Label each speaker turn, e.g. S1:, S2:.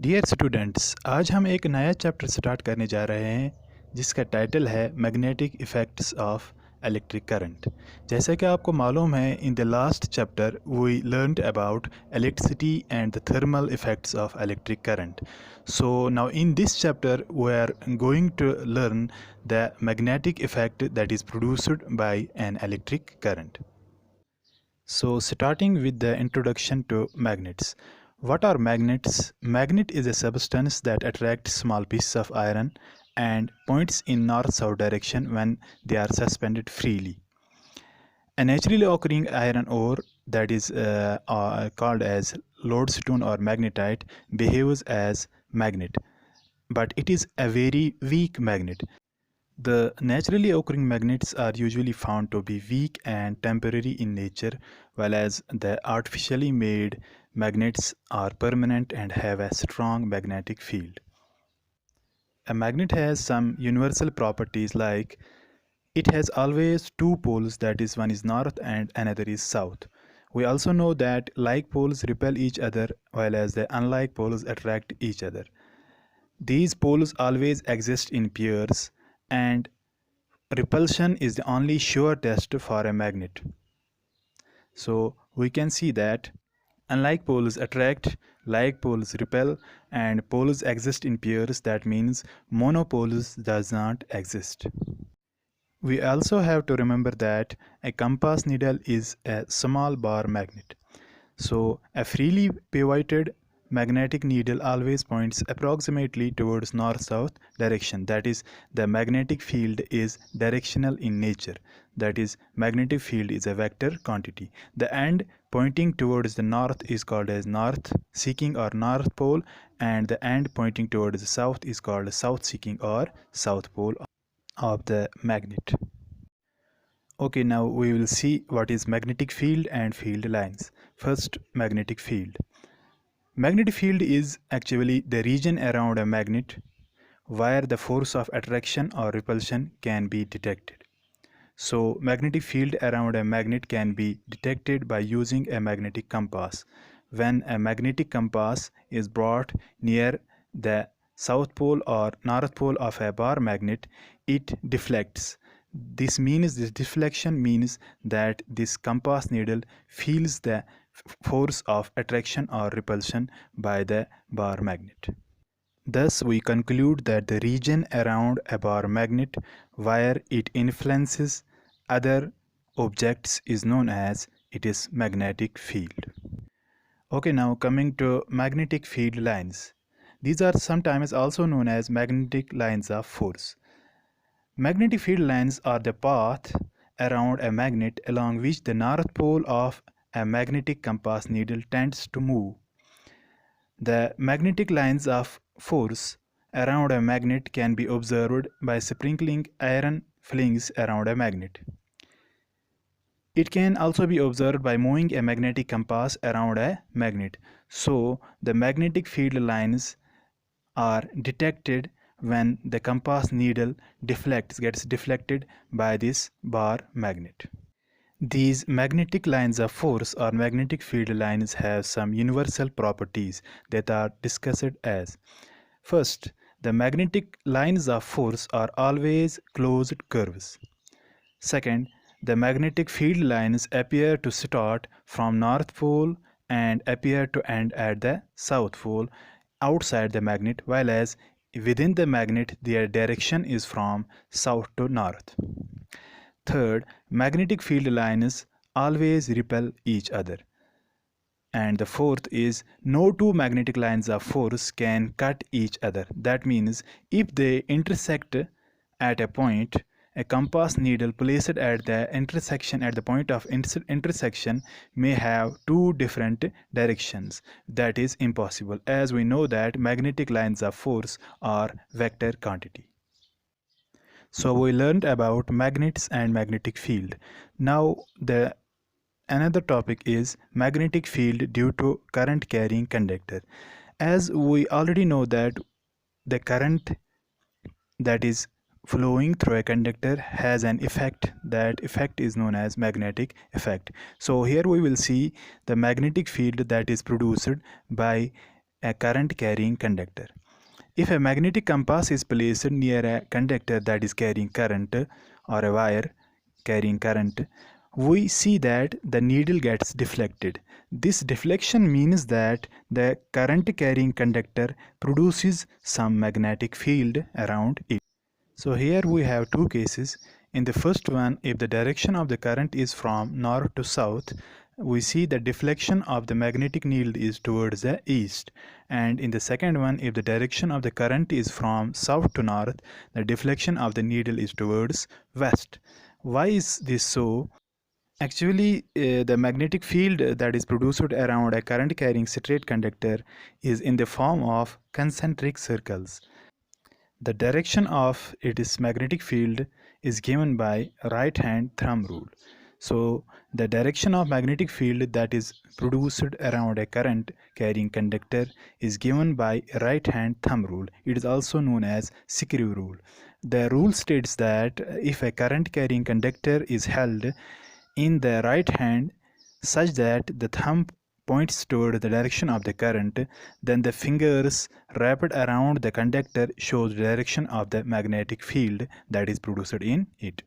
S1: Dear students, आज हम एक नया चैप्टर स्टार्ट करने जा रहे हैं जिसका टाइटल है magnetic effects of electric current. जैसा कि आपको मालूम है, in the last chapter we learned about electricity and the thermal effects of electric current. So now in this chapter we are going to learn the magnetic effect that is produced by an electric current. So starting with the introduction to magnets. What are magnets? Magnet is a substance that attracts small pieces of iron and points in north-south direction when they are suspended freely. A naturally occurring iron ore that is called as lodestone or magnetite behaves as magnet, but it is a very weak magnet. The naturally occurring magnets are usually found to be weak and temporary in nature, whereas the artificially made magnets are permanent and have a strong magnetic field. A magnet has some universal properties like it has always two poles, that is, one is north and another is south. We also know that like poles repel each other, whereas the unlike poles attract each other. These poles always exist in pairs, and repulsion is the only sure test for a magnet. So we can see that unlike poles attract, like poles repel, and poles exist in pairs. That means monopoles does not exist. We also have to remember that a compass needle is a small bar magnet. So a freely pivoted magnetic needle always points approximately towards north-south direction. That is, the magnetic field is directional in nature. That is, magnetic field is a vector quantity. The end pointing towards the north is called as north seeking or north pole, and the end pointing towards the south is called south seeking or south pole of the magnet. Okay, now we will see what is magnetic field and field lines. First, magnetic field. Magnetic field is actually the region around a magnet where the force of attraction or repulsion can be detected. So, magnetic field around a magnet can be detected by using a magnetic compass. When a magnetic compass is brought near the south pole or north pole of a bar magnet, it deflects. This deflection means that this compass needle feels the force of attraction or repulsion by the bar magnet. Thus, we conclude that the region around a bar magnet where it influences other objects is known as its magnetic field. Okay, now coming to magnetic field lines. These are sometimes also known as magnetic lines of force. Magnetic field lines are the path around a magnet along which the north pole of a magnetic compass needle tends to move. The magnetic lines of force around a magnet can be observed by sprinkling iron filings around a magnet. It can also be observed by moving a magnetic compass around a magnet. So, the magnetic field lines are detected when the compass needle gets deflected by this bar magnet. These magnetic lines of force or magnetic field lines have some universal properties that are discussed as: first, the magnetic lines of force are always closed curves. Second, the magnetic field lines appear to start from north pole and appear to end at the south pole outside the magnet, whereas within the magnet their direction is from south to north. Third, magnetic field lines always repel each other. And the fourth is no two magnetic lines of force can cut each other. That means if they intersect at a point, a compass needle placed at the point of intersection may have two different directions. That is impossible, as we know that magnetic lines of force are vector quantity. So we learned about magnets and magnetic field. Now another topic is magnetic field due to current carrying conductor. As we already know that the current that is flowing through a conductor has an effect. That effect is known as magnetic effect. So here we will see the magnetic field that is produced by a current carrying conductor. If a magnetic compass is placed near a conductor that is carrying current or a wire carrying current, we see that the needle gets deflected. This deflection means that the current carrying conductor produces some magnetic field around it. So here we have two cases. In the first one, if the direction of the current is from north to south, we see the deflection of the magnetic needle is towards the east. And in the second one, if the direction of the current is from south to north, the deflection of the needle is towards west. Why is this so? Actually, the magnetic field that is produced around a current carrying straight conductor is in the form of concentric circles. The direction of its magnetic field is given by right hand thumb rule. So the direction of magnetic field that is produced around a current carrying conductor is given by right hand thumb rule. It is also known as screw rule. The rule states that if a current carrying conductor is held in the right hand such that the thumb points toward the direction of the current, then the fingers wrapped around the conductor shows the direction of the magnetic field that is produced in it.